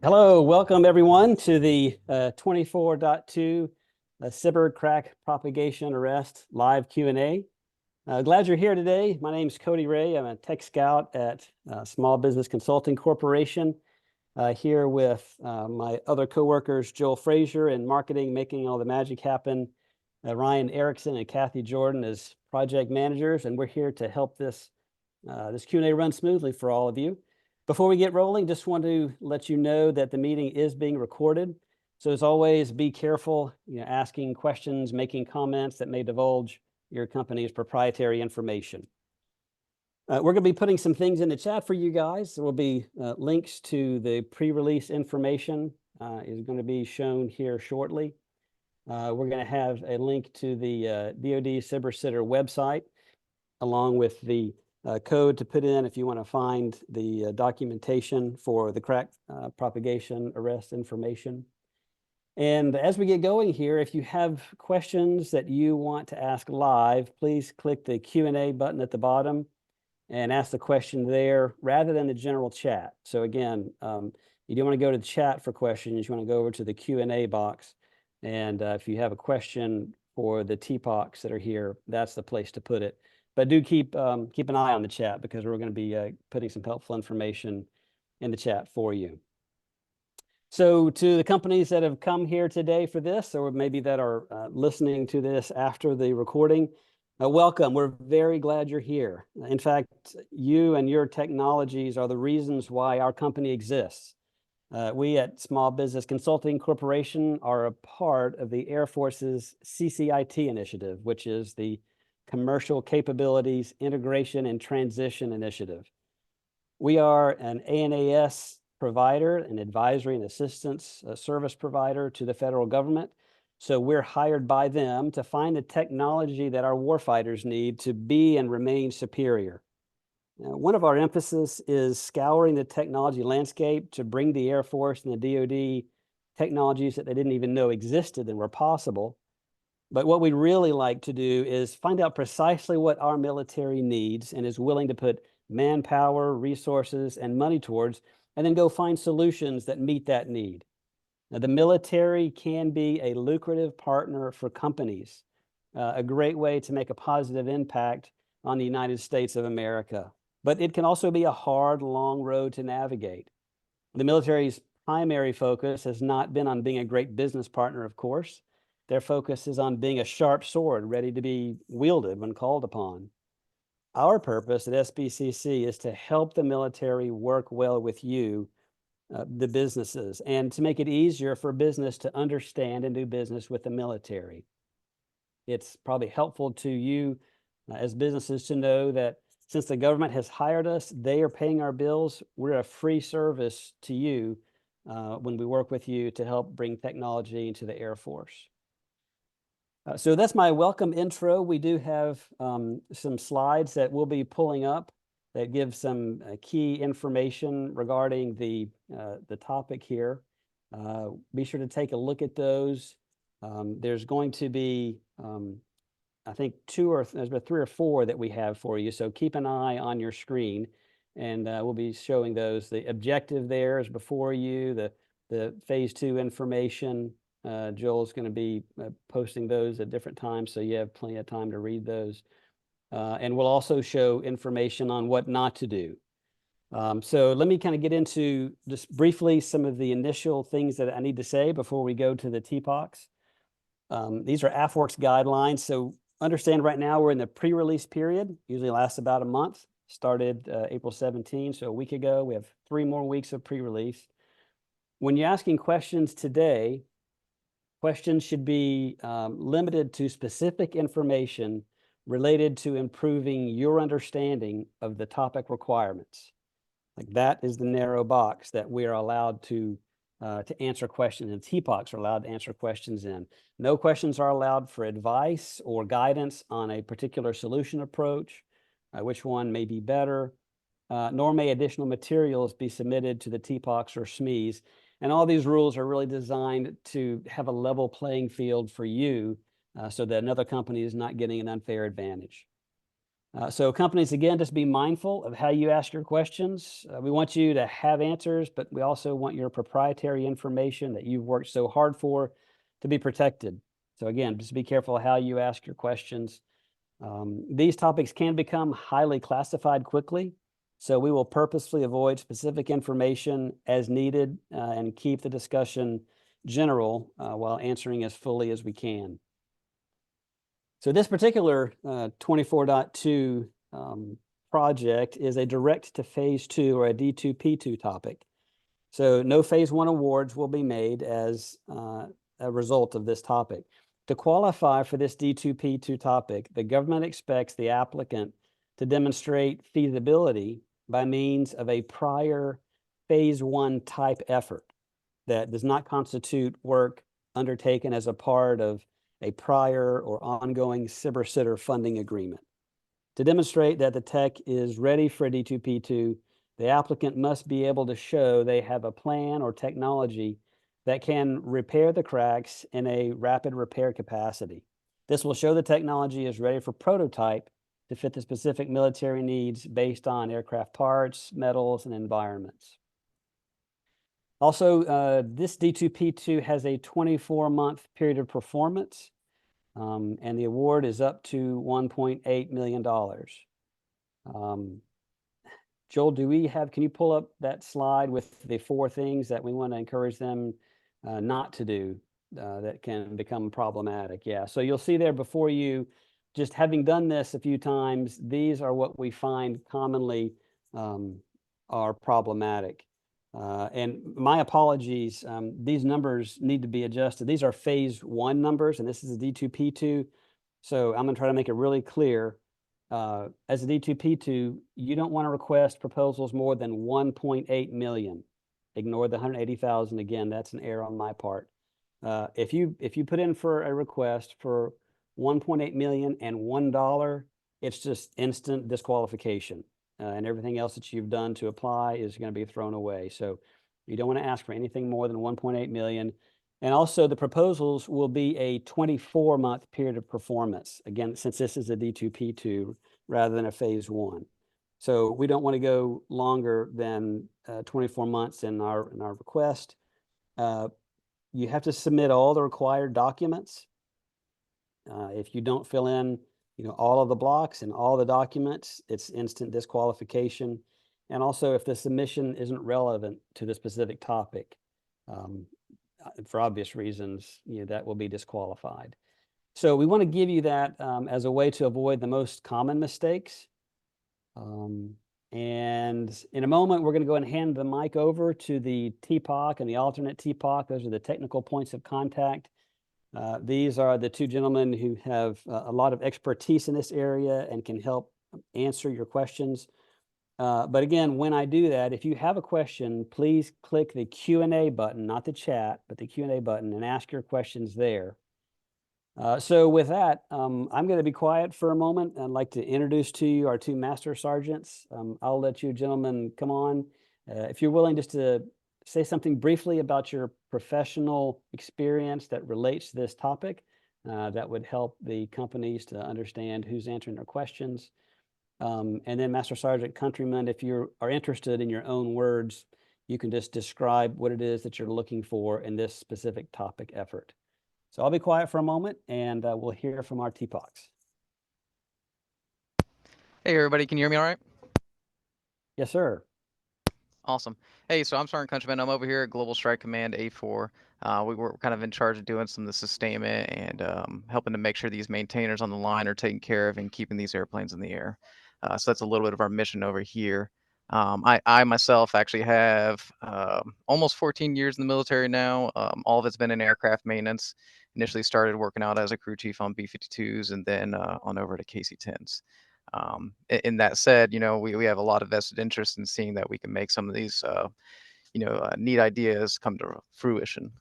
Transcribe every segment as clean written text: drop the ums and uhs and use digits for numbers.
Hello, welcome everyone to the 24.2 Cyber Crack Propagation Arrest live Q&A. Glad you're here today. My name is Cody Ray. I'm a tech scout at Small Business Consulting Corporation, here with my other coworkers, Joel Frazier in marketing, making all the magic happen, Ryan Erickson and Kathy Jordan as project managers, and we're here to help this Q&A run smoothly for all of you. Before we get rolling, just want to let you know that the meeting is being recorded. So as always, be careful, asking questions, making comments that may divulge your company's proprietary information. We're going to be putting some things in the chat for you guys. There will be links to the pre-release information is going to be shown here shortly. We're going to have a link to the DoD CyberSitter website, along with the code to put in if you want to find the documentation for the crack propagation arrest information. And as we get going here, if you have questions that you want to ask live, please click the Q&A button at the bottom and ask the question there rather than the general chat. So again, you don't want to go to the chat for questions. You want to go over to the Q&A box. And if you have a question for the TPOCs that are here, that's the place to put it. But do keep an eye on the chat, because we're going to be putting some helpful information in the chat for you. So to the companies that have come here today for this, or maybe that are listening to this after the recording, welcome. We're very glad you're here. In fact, you and your technologies are the reasons why our company exists. We at Small Business Consulting Corporation are a part of the Air Force's CCIT initiative, which is the Commercial Capabilities Integration and Transition Initiative. We are an ANAS provider, an advisory and assistance service provider to the federal government. So we're hired by them to find the technology that our warfighters need to be and remain superior. Now, one of our emphasis is scouring the technology landscape to bring the Air Force and the DoD technologies that they didn't even know existed and were possible. But what we really like to do is find out precisely what our military needs and is willing to put manpower, resources, and money towards, and then go find solutions that meet that need. Now, the military can be a lucrative partner for companies, a great way to make a positive impact on the United States of America. But it can also be a hard, long road to navigate. The military's primary focus has not been on being a great business partner, of course. Their focus is on being a sharp sword ready to be wielded when called upon. Our purpose at SBCC is to help the military work well with you, the businesses, and to make it easier for business to understand and do business with the military. It's probably helpful to you as businesses to know that since the government has hired us, they are paying our bills. We're a free service to you when we work with you to help bring technology into the Air Force. So that's my welcome intro. We do have some slides that we'll be pulling up that give some key information regarding the topic here. Be sure to take a look at those. There's going to be, I think, there's about 3 or 4 that we have for you. So keep an eye on your screen, and we'll be showing those. The objective there is before you, the phase 2 information. Joel's going to be posting those at different times, so you have plenty of time to read those. And we'll also show information on what not to do. So let me kind of get into just briefly some of the initial things that I need to say before we go to the TPOCs. These are AFWERX guidelines. So understand right now we're in the pre-release period, usually lasts about a month. Started April 17, so a week ago. We have 3 more weeks of pre-release. When you're asking questions today, questions should be limited to specific information related to improving your understanding of the topic requirements. Like that is the narrow box that we are allowed to answer questions, and TPOCs are allowed to answer questions in. No questions are allowed for advice or guidance on a particular solution approach, which one may be better, nor may additional materials be submitted to the TPOCs or SMEs. And all these rules are really designed to have a level playing field for you so that another company is not getting an unfair advantage. So companies, again, just be mindful of how you ask your questions. We want you to have answers, but we also want your proprietary information that you've worked so hard for to be protected. So again, just be careful how you ask your questions. These topics can become highly classified quickly, so we will purposely avoid specific information as needed and keep the discussion general while answering as fully as we can. So this particular 24.2 project is a direct to phase 2 or a D2P2 topic. So no phase 1 awards will be made as a result of this topic. To qualify for this D2P2 topic, the government expects the applicant to demonstrate feasibility by means of a prior phase 1 type effort that does not constitute work undertaken as a part of a prior or ongoing CBER-SITR funding agreement. To demonstrate that the tech is ready for a D2P2, the applicant must be able to show they have a plan or technology that can repair the cracks in a rapid repair capacity. This will show the technology is ready for prototype to fit the specific military needs based on aircraft parts, metals, and environments. Also, this D2P2 has a 24-month period of performance, and the award is up to $1.8 million. Joel, can you pull up that slide with the 4 things that we want to encourage them not to do that can become problematic? Yeah, so you'll see there before you, just having done this a few times, these are what we find commonly are problematic. And my apologies, these numbers need to be adjusted. These are phase 1 numbers, and this is a D2P2. So I'm gonna try to make it really clear. As a D2P2, you don't want to request proposals more than 1.8 million. Ignore the 180,000. Again, that's an error on my part. If you put in for a request for 1.8 million and $1, it's just instant disqualification. And everything else that you've done to apply is going to be thrown away. So you don't want to ask for anything more than 1.8 million. And also the proposals will be a 24-month period of performance. Again, since this is a D2P2 rather than a phase 1. So we don't want to go longer than 24 months in our request. You have to submit all the required documents. If you don't fill in all of the blocks and all the documents, it's instant disqualification. And also if the submission isn't relevant to the specific topic, for obvious reasons, that will be disqualified. So we want to give you that as a way to avoid the most common mistakes. And in a moment, we're going to go and hand the mic over to the TPOC and the alternate TPOC. Those are the technical points of contact. These are the 2 gentlemen who have a lot of expertise in this area and can help answer your questions. But again, when I do that, if you have a question, please click the Q&A button, not the chat, but the Q&A button, and ask your questions there. So with that, I'm going to be quiet for a moment. I'd like to introduce to you our 2 master sergeants. I'll let you gentlemen come on. If you're willing just to say something briefly about your professional experience that relates to this topic, that would help the companies to understand who's answering their questions. And then Master Sergeant Countryman, if you are interested in your own words, you can just describe what it is that you're looking for in this specific topic effort. So I'll be quiet for a moment and we'll hear from our TPOCs. Hey everybody, can you hear me all right? Yes, sir. Awesome. Hey, so I'm Sergeant Countryman. I'm over here at Global Strike Command A4. We're kind of in charge of doing some of the sustainment and helping to make sure these maintainers on the line are taken care of and keeping these airplanes in the air. So that's a little bit of our mission over here. I myself actually have almost 14 years in the military now. All of it's been in aircraft maintenance. Initially started working out as a crew chief on B-52s and then on over to KC-10s. In that said, we have a lot of vested interest in seeing that we can make some of these, neat ideas come to fruition.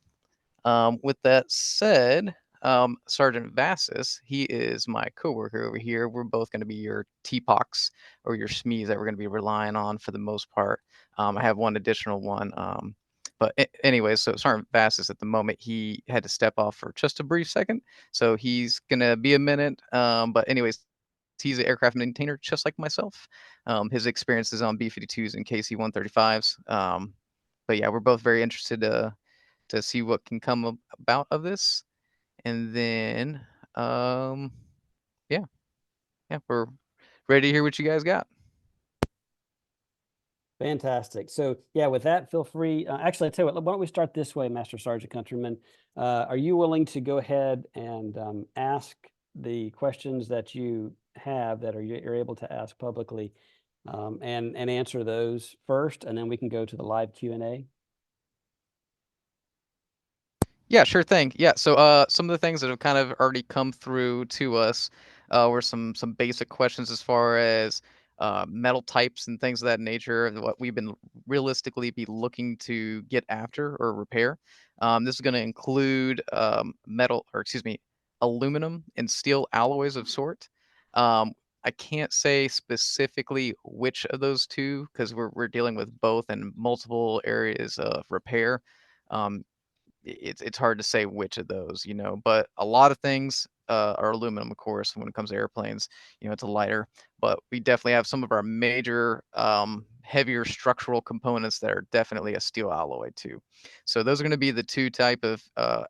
With that said, Sergeant Vassis, he is my coworker over here. We're both going to be your TPOCs or your SMEs that we're going to be relying on for the most part. I have one additional one. Anyways, so Sergeant Vassis at the moment, he had to step off for just a brief second. So he's going to be a minute. But anyways, he's an aircraft maintainer just like myself. His experience is on B-52s and KC-135s. But yeah, we're both very interested to see what can come about of this. And then, um, yeah, yeah, we're ready to hear what you guys got. Fantastic. So yeah, with that, feel free. Actually, I tell you what, why don't we start this way, Master Sergeant Countryman? Are you willing to go ahead and ask the questions that you have that you're able to ask publicly, and answer those first, and then we can go to the live Q&A? Yeah, sure thing. Yeah, so some of the things that have kind of already come through to us were some basic questions as far as metal types and things of that nature, and what we've been realistically be looking to get after or repair. This is going to include metal, or excuse me, aluminum and steel alloys of sort. I can't say specifically which of those two because we're dealing with both in multiple areas of repair. Um, it's hard to say which of those, but a lot of things are aluminum, of course. When it comes to airplanes, it's a lighter, but we definitely have some of our major heavier structural components that are definitely a steel alloy too. So those are going to be the two type of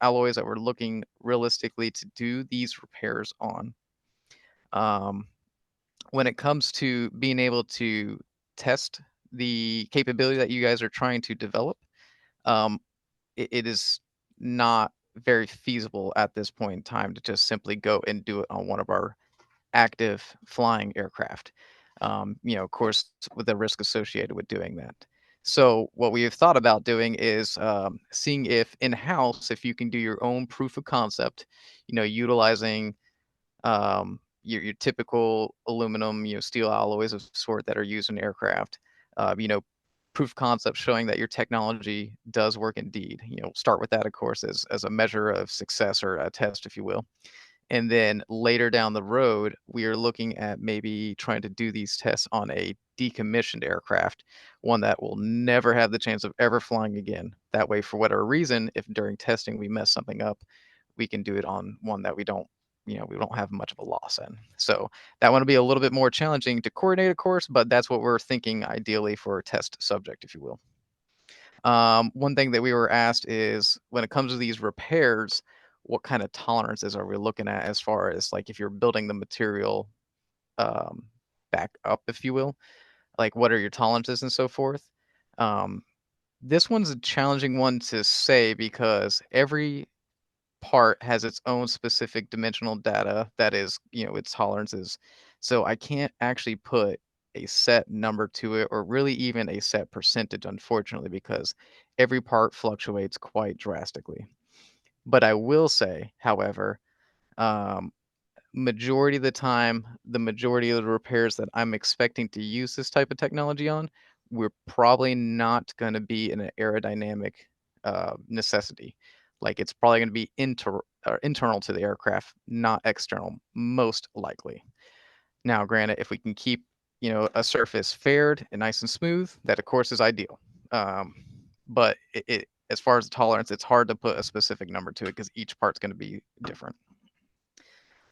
alloys that we're looking realistically to do these repairs on. um, when it comes to being able to test the capability that you guys are trying to develop, um, it is not very feasible at this point in time to just simply go and do it on one of our active flying aircraft. Of course, with the risk associated with doing that. So what we have thought about doing is seeing if in-house, if you can do your own proof of concept, utilizing your typical aluminum, steel alloys of sort that are used in aircraft. Uh, you know, Proof of concept showing that your technology does work indeed. Start with that, of course, as a measure of success or a test, if you will. And then later down the road, we are looking at maybe trying to do these tests on a decommissioned aircraft, one that will never have the chance of ever flying again. That way, for whatever reason, if during testing we mess something up, we can do it on one that we don't have much of a loss in. So that one will be a little bit more challenging to coordinate, of course, but that's what we're thinking ideally for a test subject, if you will. One thing that we were asked is when it comes to these repairs, what kind of tolerances are we looking at as far as like if you're building the material um, back up, if you will, like what are your tolerances and so forth. Um, this one's a challenging one to say because every part has its own specific dimensional data that is, its tolerances. So I can't actually put a set number to it or really even a set percentage, unfortunately, because every part fluctuates quite drastically. But I will say, however, um, majority of the time, the majority of the repairs that I'm expecting to use this type of technology on, we're probably not going to be in an aerodynamic necessity. Like it's probably going to be internal to the aircraft, not external, most likely. Now, granted, if we can keep a surface faired and nice and smooth, that of course is ideal. Um, but as far as the tolerance, it's hard to put a specific number to it because each part's going to be different.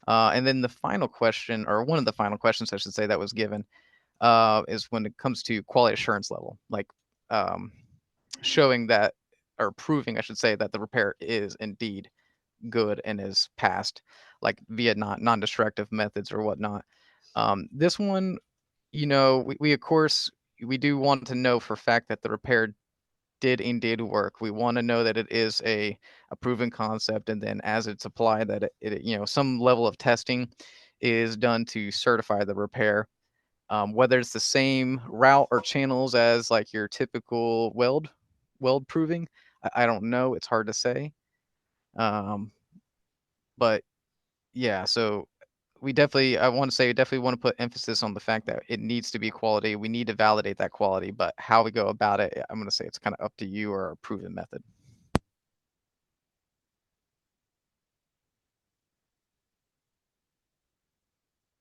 And then the final question, or one of the final questions, I should say, that was given is when it comes to quality assurance level, like um, showing that, or proving, I should say, that the repair is indeed good and is passed, like via non-destructive methods or whatnot. This one, we of course we do want to know for a fact that the repair did indeed work. We want to know that it is a proven concept, and then as it's applied, that some level of testing is done to certify the repair. Whether it's the same route or channels as like your typical weld proving, I don't know. It's hard to say. Um, but yeah, so I want to say we definitely want to put emphasis on the fact that it needs to be quality. We need to validate that quality, but how we go about it, I'm going to say it's kind of up to you or a proven method.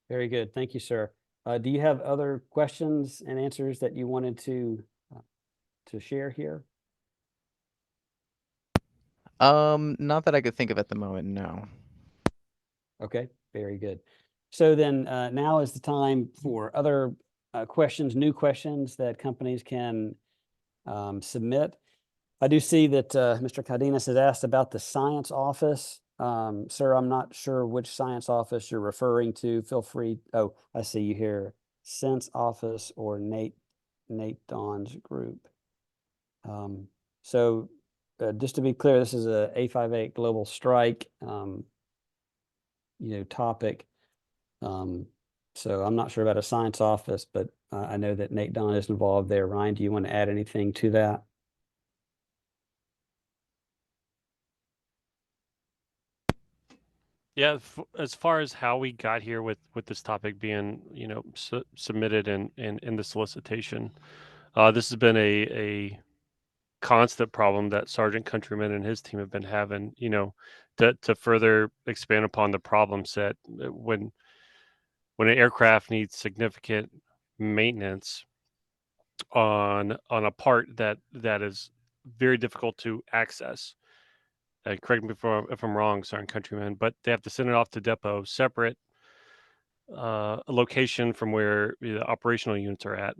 Very good. Thank you, sir. Do you have other questions and answers that you wanted to share here? Not that I could think of at the moment, no. Okay, very good. So then now is the time for other questions, new questions that companies can submit. I do see that Mr. Cardenas has asked about the science office. Sir, I'm not sure which science office you're referring to. Feel free. Oh, I see you here. Sense office or Nate Don's group. So just to be clear, this is a A58 global strike, topic. So I'm not sure about a science office, but I know that Nate Don is involved there. Ryan, do you want to add anything to that? Yeah, as far as how we got here with this topic being, submitted in the solicitation, this has been a constant problem that Sergeant Countryman and his team have been having. To further expand upon the problem set, when an aircraft needs significant maintenance on a part that is very difficult to access. Correct me if I'm wrong, Sergeant Countryman, but they have to send it off to depot separate, a location from where the operational units are at,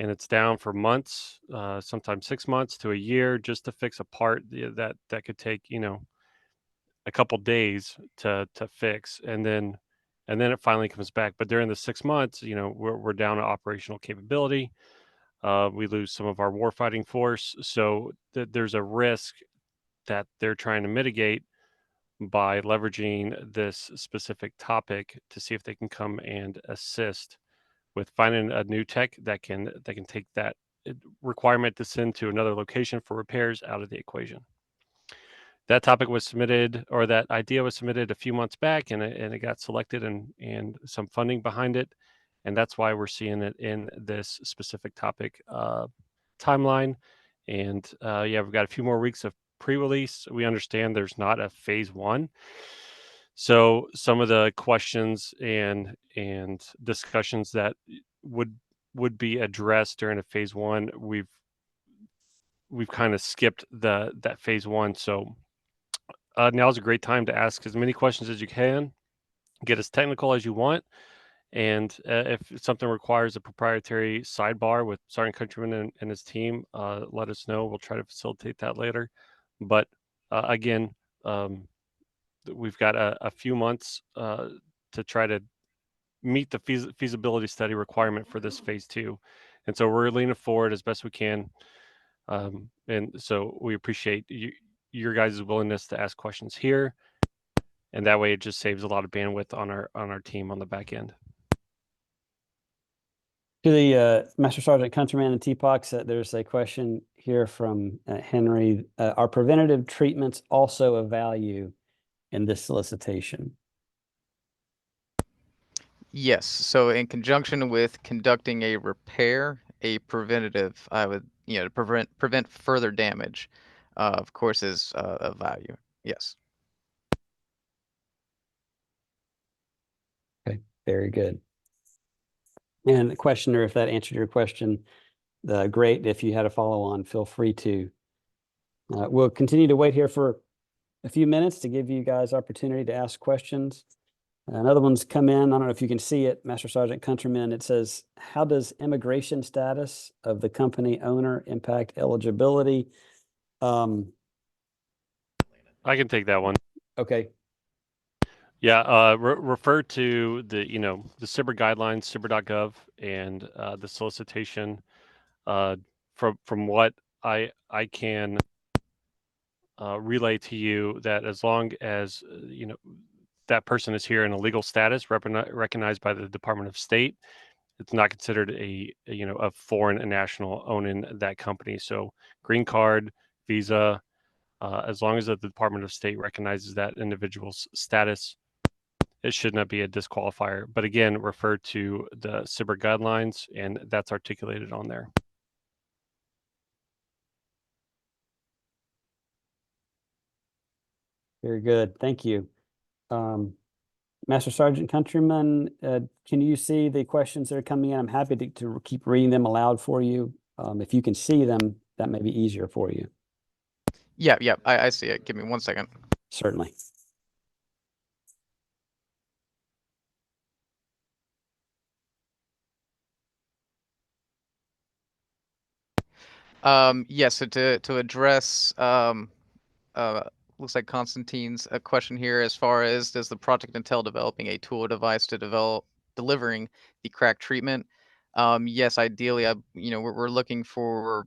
and it's down for months, sometimes 6 months to a year, just to fix a part that could take a couple days to fix, and then it finally comes back. But during the 6 months, we're down to operational capability. We lose some of our warfighting force, so there's a risk that they're trying to mitigate by leveraging this specific topic to see if they can come and assist with finding a new tech that can take that requirement to send to another location for repairs out of the equation. That topic was submitted, or that idea was submitted a few months back, and it got selected and some funding behind it, and that's why we're seeing it in this specific topic timeline. And yeah, we've got a few more weeks of pre-release. We understand there's not a phase one, so some of the questions and discussions that would be addressed during a phase one, we've kind of skipped that phase one. So now's a great time to ask as many questions as you can, get as technical as you want, and if something requires a proprietary sidebar with Sergeant Countryman and his team, let us know. We'll try to facilitate that later. But again, we've got a few months to try to meet the feasibility study requirement for this phase two. And so we're leaning forward as best we can. And so we appreciate your guys' willingness to ask questions here. And that way it just saves a lot of bandwidth on our team on the back end. To the Master Sergeant Countryman and TPOX, there's a question here from Henry. Are preventative treatments also a value in this solicitation? Yes. So in conjunction with conducting a repair, a preventative, I would, to prevent further damage, of course, is of value. Yes. Okay, very good. And questioner, if that answered your question, great. If you had a follow on, feel free to. We'll continue to wait here for a few minutes to give you guys opportunity to ask questions. Another one's come in. I don't know if you can see it, Master Sergeant Countryman. It says, how does immigration status of the company owner impact eligibility? I can take that one. Okay. Yeah, refer to the SIBR guidelines, SIBR.gov, and the solicitation. From what I can relay to you, that as long as that person is here in a legal status recognized by the Department of State, it's not considered a foreign national owning that company. So green card, visa, as long as the Department of State recognizes that individual's status, it should not be a disqualifier. But again, refer to the SBIR guidelines, and that's articulated on there. Very good. Thank you. Master Sergeant Countryman, can you see the questions that are coming in? I'm happy to keep reading them aloud for you. If you can see them, that may be easier for you. Yeah, yeah, I see it. Give me 1 second. Certainly. Yeah, so to address looks like Constantine's a question here as far as does the project entail developing a tool or device to delivering the crack treatment? Yes, ideally, we're looking for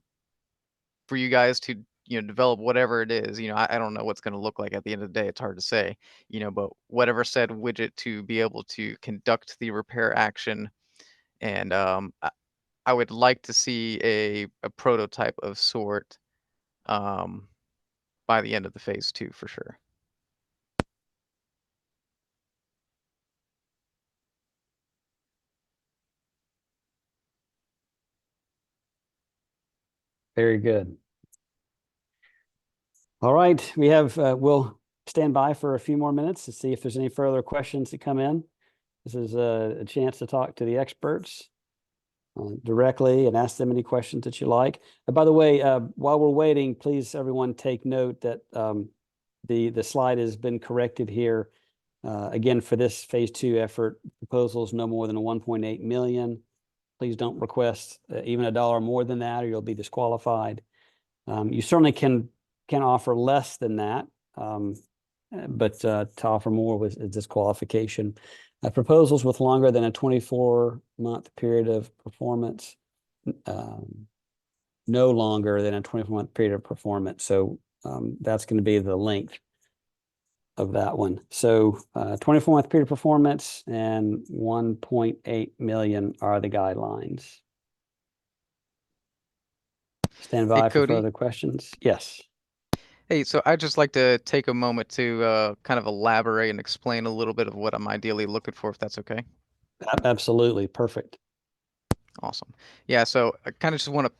you guys to develop whatever it is. I don't know what's going to look like at the end of the day. It's hard to say, but whatever said widget to be able to conduct the repair action. And I would like to see a prototype of sort um, by the end of the phase 2 for sure. Very good. All right, we'll stand by for a few more minutes to see if there's any further questions that come in. This is a chance to talk to the experts directly and ask them any questions that you like. And by the way, while we're waiting, please everyone take note that the slide has been corrected here. Again, for this phase 2 effort, proposals no more than 1.8 million. Please don't request even a dollar more than that, or you'll be disqualified. You certainly can offer less than that, but to offer more was a disqualification. Proposals with longer than a 24-month period of performance, no longer than a 24-month period of performance. So that's going to be the length of that one. So 24-month period of performance and 1.8 million are the guidelines. Stand by for Cody. further questions. Yes. Hey, so I'd just like to take a moment to kind of elaborate and explain a little bit of what I'm ideally looking for, if that's okay. Absolutely. Perfect. Awesome. Yeah, so I kind of just want to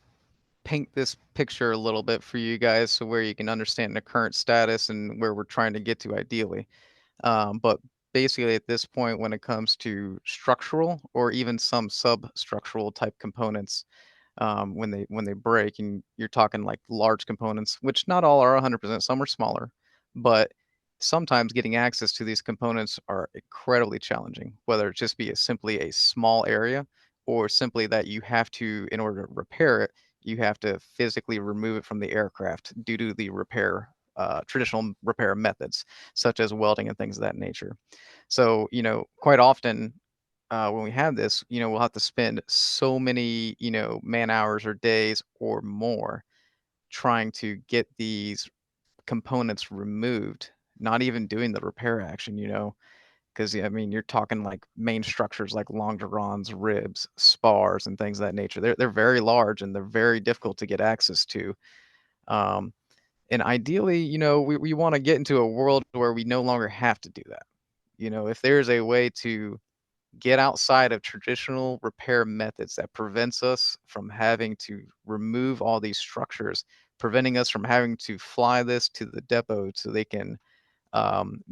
paint this picture a little bit for you guys so where you can understand the current status and where we're trying to get to ideally. But basically, at this point, when it comes to structural or even some substructural type components, when they break, and you're talking like large components, which not all are 100%, some are smaller, but sometimes getting access to these components are incredibly challenging, whether it just be simply a small area or simply that you have to, in order to repair it, you have to physically remove it from the aircraft due to the traditional repair methods, such as welding and things of that nature. So, quite often when we have this, we'll have to spend so many, man hours or days or more trying to get these components removed, not even doing the repair action, because I mean, you're talking like main structures like longerons, ribs, spars, and things of that nature. They're very large and they're very difficult to get access to. Um, and ideally, we want to get into a world where we no longer have to do that. If there's a way to get outside of traditional repair methods that prevents us from having to remove all these structures, preventing us from having to fly this to the depot so they can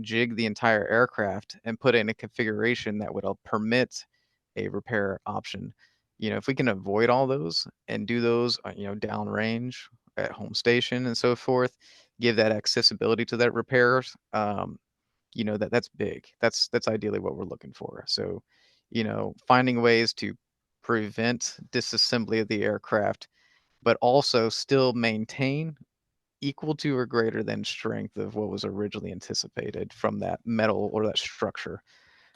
jig the entire aircraft and put it in a configuration that would permit a repair option. If we can avoid all those and do those, downrange at home station and so forth, give that accessibility to that repairs. That's big. That's ideally what we're looking for. So, finding ways to prevent disassembly of the aircraft, but also still maintain equal to or greater than strength of what was originally anticipated from that metal or that structure.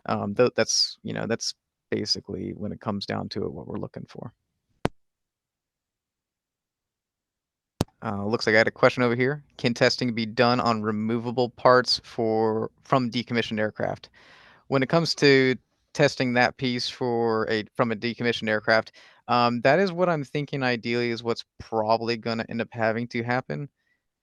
That's basically when it comes down to it, what we're looking for. Looks like I had a question over here. Can testing be done on removable parts from decommissioned aircraft? When it comes to testing that piece from a decommissioned aircraft. That is what I'm thinking ideally is what's probably going to end up having to happen.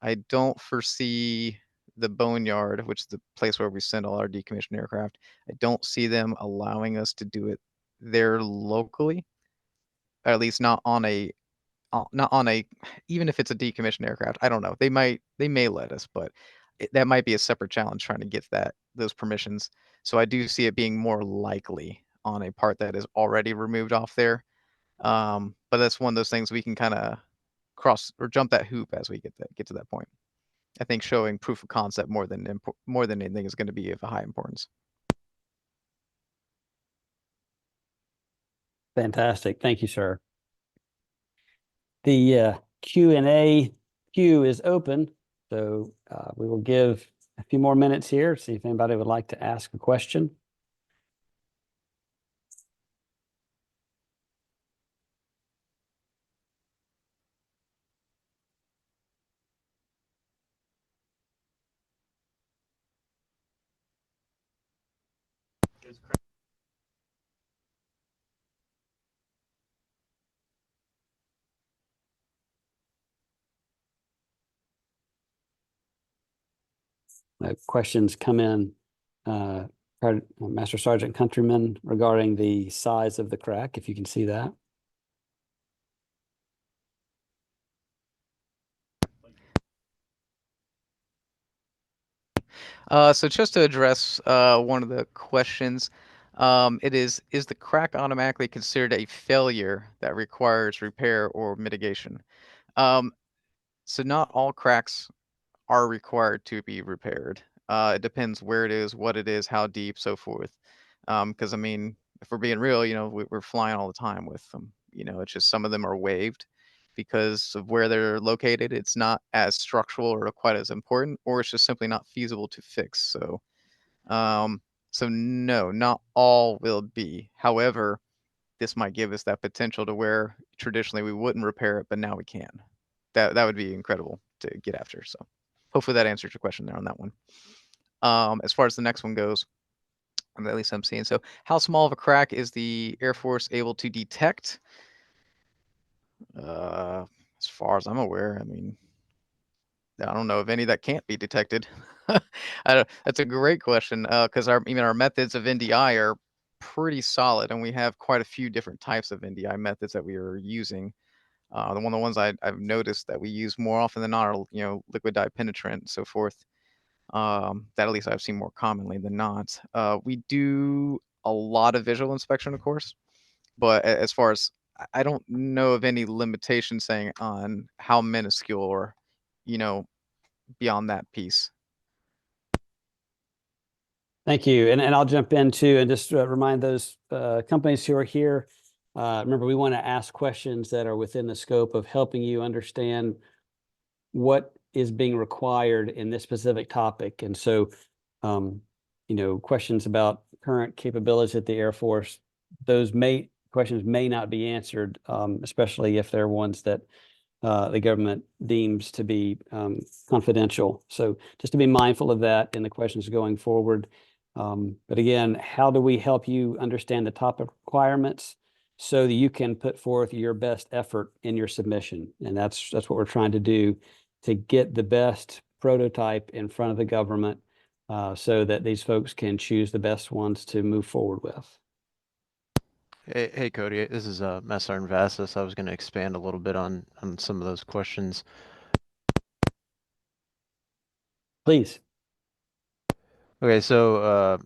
I don't foresee the boneyard, which is the place where we send all our decommissioned aircraft. I don't see them allowing us to do it there locally, or at least not on a even if it's a decommissioned aircraft. I don't know. They may let us, but that might be a separate challenge trying to get those permissions. So I do see it being more likely on a part that is already removed off there. But that's one of those things we can kind of cross or jump that hoop as we get to that point. I think showing proof of concept more than anything is going to be of a high importance. Fantastic. Thank you, sir. The Q&A queue is open, so we will give a few more minutes here, see if anybody would like to ask a question. Questions come in, Master Sergeant Countryman, regarding the size of the crack, if you can see that. So just to address one of the questions, is the crack automatically considered a failure that requires repair or mitigation? Um, so not all cracks are required to be repaired. It depends where it is, what it is, how deep, so forth. Because I mean, if we're being real, we're flying all the time with them. It's just some of them are waived because of where they're located. It's not as structural or quite as important, or it's just simply not feasible to fix. Um, so no, not all will be. However, this might give us that potential to where traditionally we wouldn't repair it, but now we can. That would be incredible to get after. So hopefully that answers your question there on that one. As far as the next one goes, at least I'm seeing. So how small of a crack is the Air Force able to detect? As far as I'm aware, I mean, I don't know of any that can't be detected. That's a great question because our methods of NDI are pretty solid, and we have quite a few different types of NDI methods that we are using. One of the ones I've noticed that we use more often than not are liquid dye penetrant and so forth. That at least I've seen more commonly than not. We do a lot of visual inspection, of course, but as far as I don't know of any limitation saying on how minuscule or you know beyond that piece. Thank you. And I'll jump in too and just remind those companies who are here. Remember, we want to ask questions that are within the scope of helping you understand what is being required in this specific topic. And so, questions about current capabilities at the Air Force, those questions may not be answered, especially if they're ones that the government deems to be confidential. So just to be mindful of that in the questions going forward. But again, how do we help you understand the topic requirements so that you can put forth your best effort in your submission? And that's what we're trying to do, to get the best prototype in front of the government so that these folks can choose the best ones to move forward with. Hey, Cody, this is Master Sergeant Vassis. I was going to expand a little bit on some of those questions. Please. Okay, so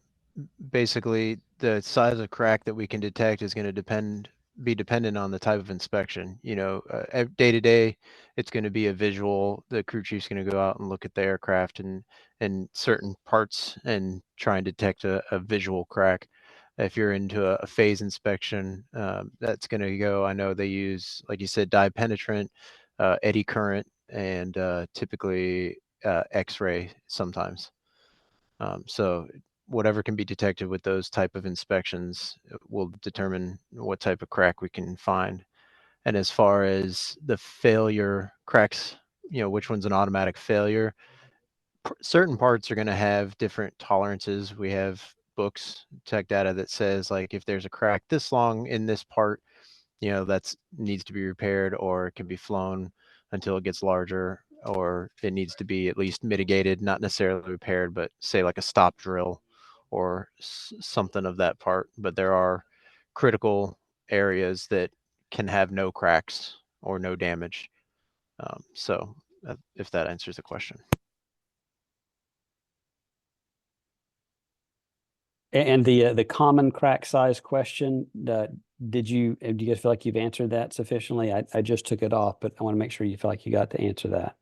basically the size of crack that we can detect is going to be dependent on the type of inspection. Day to day, it's going to be a visual. The crew chief's going to go out and look at the aircraft and certain parts and try and detect a visual crack. If you're into a phase inspection, that's going to go. I know they use, like you said, dye penetrant, eddy current, and typically X-ray sometimes. So whatever can be detected with those type of inspections will determine what type of crack we can find. And as far as the failure cracks, which one's an automatic failure, certain parts are going to have different tolerances. We have books, tech data that says like if there's a crack this long in this part, that's needs to be repaired, or it can be flown until it gets larger, or it needs to be at least mitigated, not necessarily repaired, but say like a stop drill or something of that part. But there are critical areas that can have no cracks or no damage. So if that answers the question. And the common crack size question, do you guys feel like you've answered that sufficiently? I just took it off, but I want to make sure you feel like you got to answer that.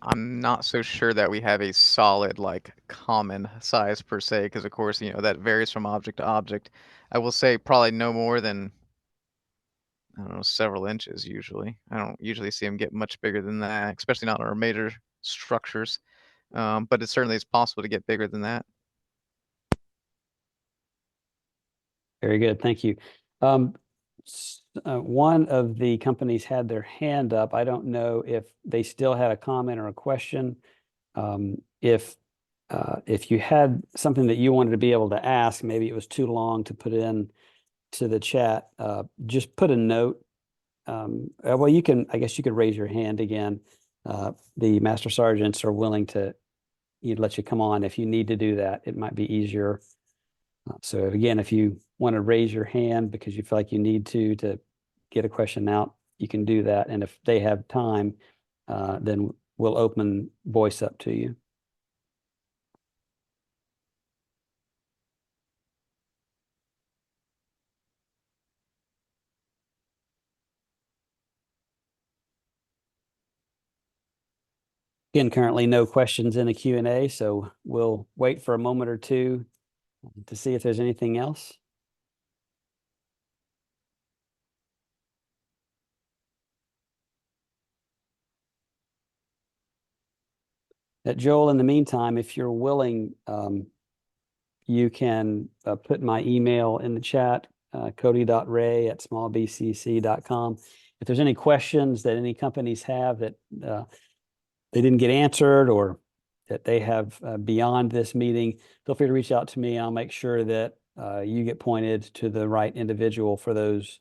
I'm not so sure that we have a solid like common size per se, because of course, that varies from object to object. I will say probably no more than, I don't know, several inches usually. I don't usually see them get much bigger than that, especially not in our major structures. But it certainly is possible to get bigger than that. Very good, thank you. One of the companies had their hand up. I don't know if they still had a comment or a question. If you had something that you wanted to be able to ask, maybe it was too long to put in to the chat, just put a note. Well, I guess you could raise your hand again. The master sergeants are willing to let you come on if you need to do that. It might be easier. So again, if you want to raise your hand because you feel like you need to get a question out, you can do that. And if they have time, then we'll open voice up to you. Again, currently no questions in the Q&A, so we'll wait for a moment or two to see if there's anything else. Joel, in the meantime, if you're willing, you can put my email in the chat, cody.ray@smallbcc.com. If there's any questions that any companies have that they didn't get answered or that they have beyond this meeting, feel free to reach out to me. I'll make sure that you get pointed to the right individual for those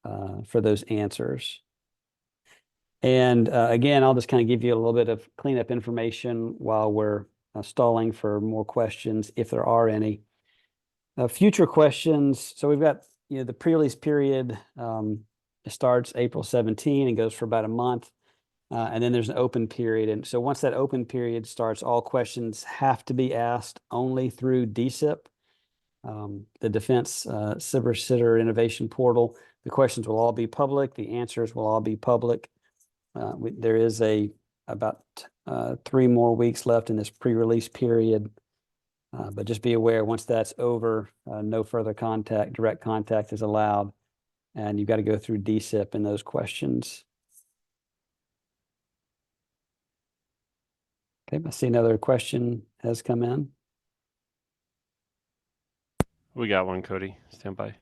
answers. And again, I'll just kind of give you a little bit of cleanup information while we're stalling for more questions, if there are any. Future questions. So we've got the pre-release period. It starts April 17 and goes for about a month. And then there's an open period. And so once that open period starts, all questions have to be asked only through DSIP, the Defense Cyber Sitter Innovation Portal. The questions will all be public. The answers will all be public. There is about 3 more weeks left in this pre-release period. But just be aware, once that's over, no further direct contact is allowed. And you've got to go through DSIP in those questions. Okay, I see another question has come in. We got one, Cody. Stand by.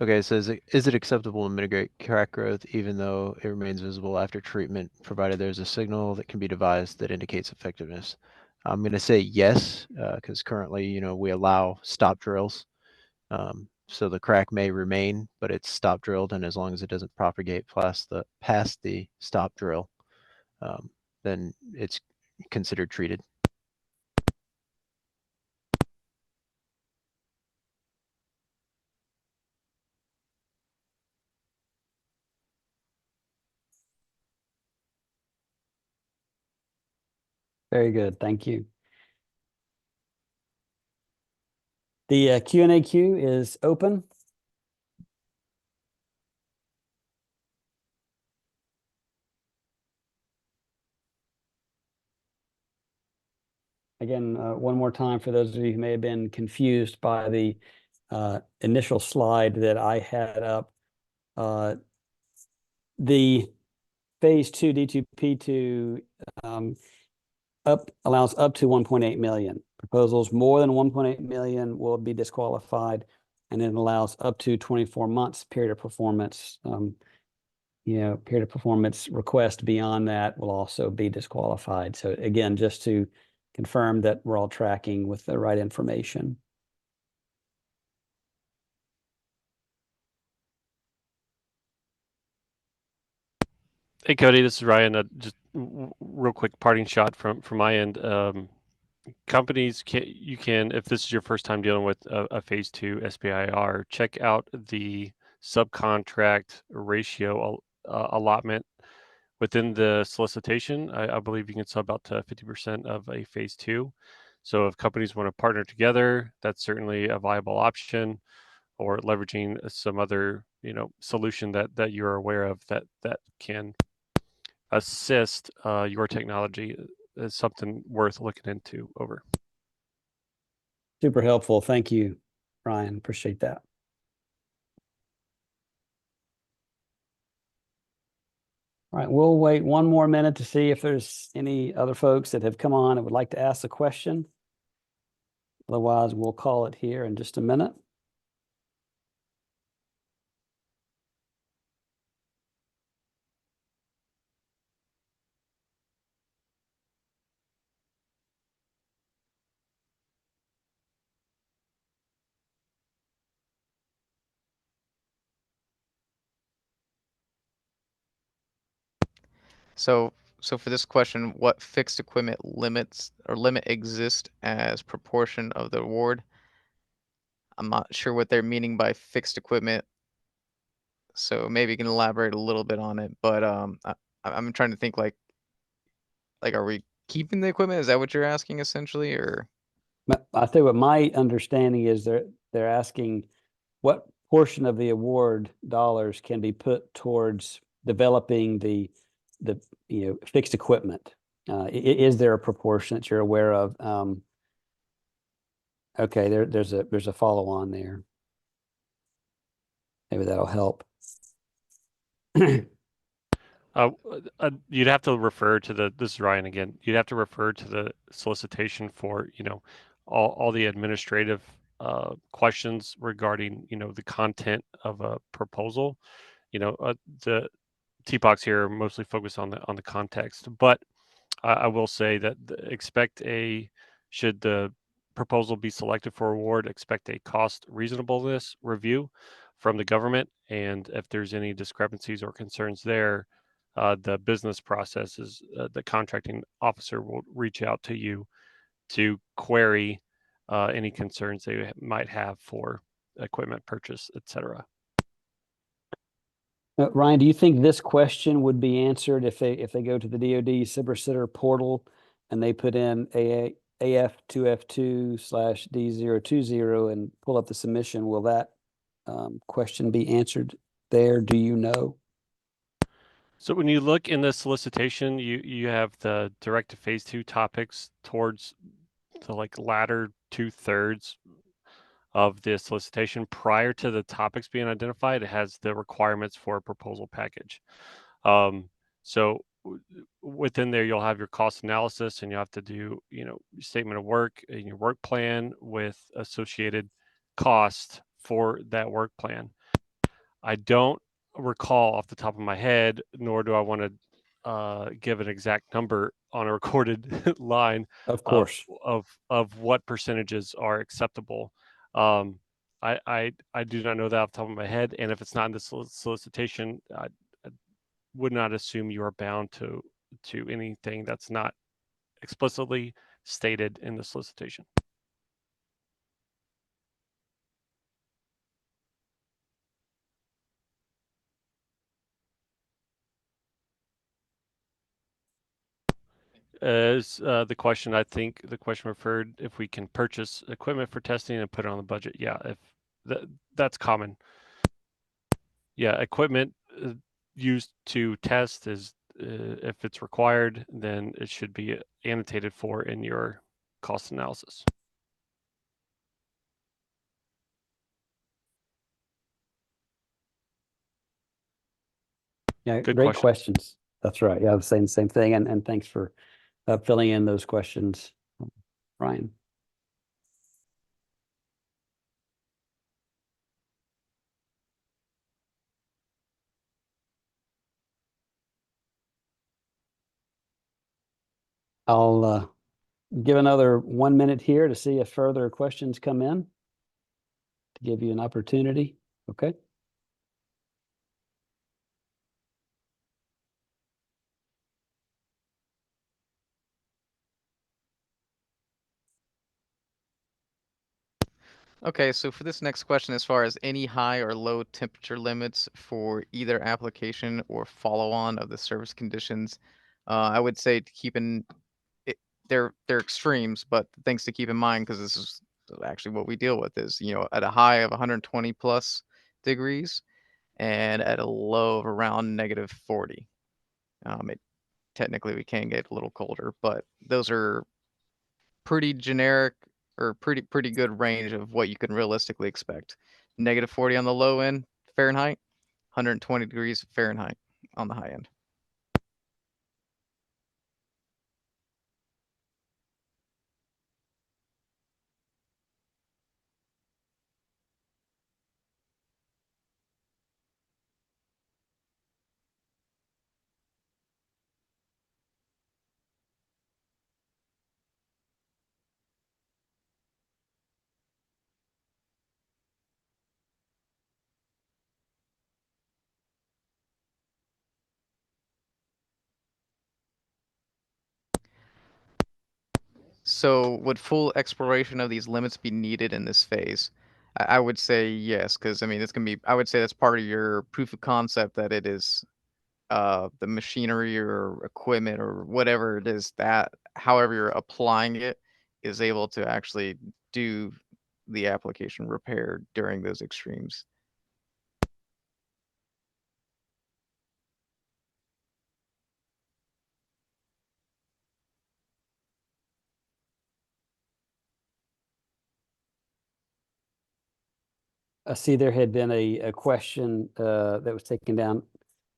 Okay, it says, is it acceptable to mitigate crack growth even though it remains visible after treatment, provided there's a signal that can be devised that indicates effectiveness? I'm going to say yes, because currently, we allow stop drills. So the crack may remain, but it's stop drilled, and as long as it doesn't propagate past the stop drill, then it's considered treated. Very good, thank you. The Q&A queue is open. Again, one more time for those of you who may have been confused by the initial slide that I had up. The phase two D2P2 allows up to 1.8 million. Proposals more than 1.8 million will be disqualified, and it allows up to 24 months period of performance. Period of performance request beyond that will also be disqualified. So again, just to confirm that we're all tracking with the right information. Hey, Cody, this is Ryan. Just real quick parting shot from my end. Companies can, if this is your first time dealing with a phase two SBIR, check out the subcontract ratio allotment within the solicitation. I believe you can sub out to 50% of a phase two. So if companies want to partner together, that's certainly a viable option, or leveraging some other solution that you're aware of that can assist your technology is something worth looking into. Over. Super helpful. Thank you, Ryan. Appreciate that. All right, we'll wait one more minute to see if there's any other folks that have come on and would like to ask a question. Otherwise, we'll call it here in just a minute. So for this question, what fixed equipment limit exists as proportion of the award? I'm not sure what they're meaning by fixed equipment, so maybe you can elaborate a little bit on it. But I'm trying to think like are we keeping the equipment? Is that what you're asking essentially, or? I think what my understanding is they're asking what portion of the award dollars can be put towards developing the fixed equipment. Is there a proportion that you're aware of? Okay, there's a follow on there. Maybe that'll help. You'd have to refer to this is Ryan again. You'd have to refer to the solicitation for, all the administrative questions regarding, the content of a proposal. The TPOCs here are mostly focused on the context, but I will say that should the proposal be selected for award, expect a cost reasonableness review from the government. And if there's any discrepancies or concerns there, the business process is the contracting officer will reach out to you to query any concerns they might have for equipment purchase, etc. Ryan, do you think this question would be answered if they go to the DoD SBIR portal and they put in AF2F2/D020 and pull up the submission? Will that question be answered there? Do you know? So when you look in the solicitation, you have the direct to phase two topics towards the latter 2/3 of the solicitation. Prior to the topics being identified, it has the requirements for a proposal package. So within there, you'll have your cost analysis, and you have to do, statement of work and your work plan with associated cost for that work plan. I don't recall off the top of my head, nor do I want to give an exact number on a recorded line Of course. of what percentages are acceptable. I do not know that off the top of my head, and if it's not in the solicitation, I would not assume you are bound to anything that's not explicitly stated in the solicitation. Is the question, I think the question referred if we can purchase equipment for testing and put it on the budget. Yeah, if that's common. Yeah, equipment used to test is if it's required, then it should be annotated for in your cost analysis. Yeah, Good great question. questions. That's right. Yeah, I was saying the same thing. And thanks for filling in those questions, Ryan. I'll give another 1 minute here to see if further questions come in, to give you an opportunity. Okay. Okay, so for this next question, as far as any high or low temperature limits for either application or follow-on of the service conditions, I would say to keep in it, they're extremes, but things to keep in mind, because this is actually what we deal with, is at a high of 120 plus degrees and at a low of around -40. It technically we can get a little colder, but those are pretty generic, or pretty good range of what you can realistically expect. -40 on the low end Fahrenheit, 120 degrees Fahrenheit on the high end. So would full exploration of these limits be needed in this phase? I would say yes, because I mean it's gonna be. I would say that's part of your proof of concept, that it is the machinery or equipment or whatever it is, that however you're applying it is able to actually do the application repair during those extremes. I see there had been a question that was taken down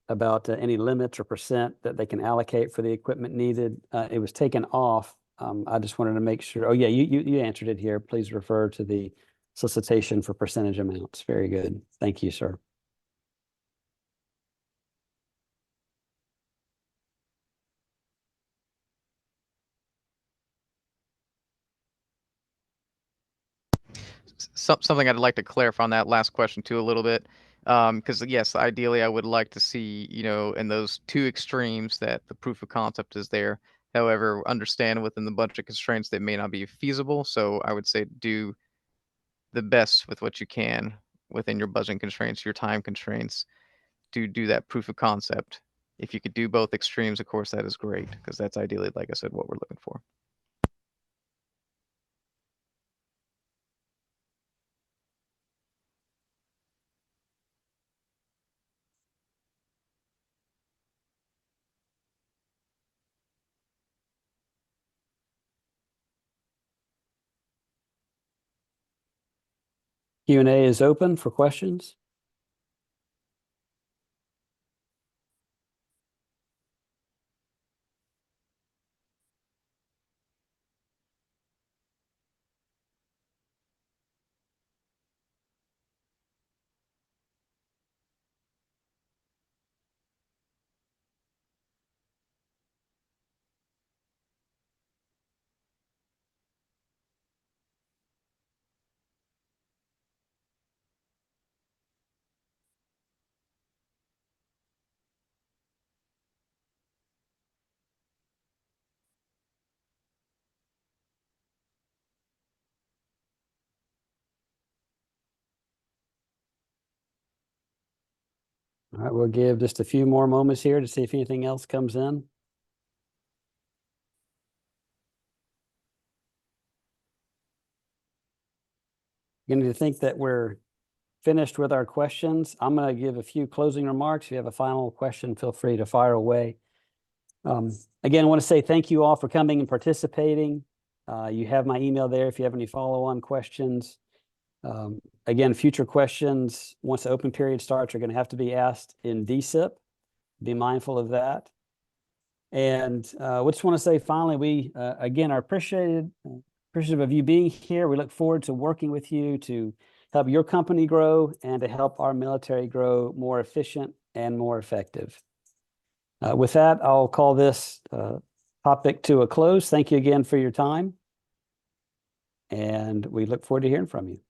about any limits or percent that they can allocate for the equipment needed. It was taken off. I just wanted to make sure. Oh yeah, you answered it here. Please refer to the solicitation for percentage amounts. Very good. Thank you, sir. Something I'd like to clarify on that last question too a little bit, because yes, ideally I would like to see, in those two extremes, that the proof of concept is there. However, understand within the budget constraints that may not be feasible. So I would say do the best with what you can within your budget constraints, your time constraints, to do that proof of concept. If you could do both extremes, of course, that is great, because that's ideally, like I said, what we're looking for. Q&A is open for questions. All right, we'll give just a few more moments here to see if anything else comes in. Beginning to think that we're finished with our questions. I'm going to give a few closing remarks. If you have a final question, feel free to fire away. Again, I want to say thank you all for coming and participating. You have my email there if you have any follow-on questions. Again, future questions, once the open period starts, are going to have to be asked in DSIP. Be mindful of that. And we just want to say finally, we again are appreciative of you being here. We look forward to working with you to help your company grow and to help our military grow more efficient and more effective. With that, I'll call this topic to a close. Thank you again for your time. And we look forward to hearing from you.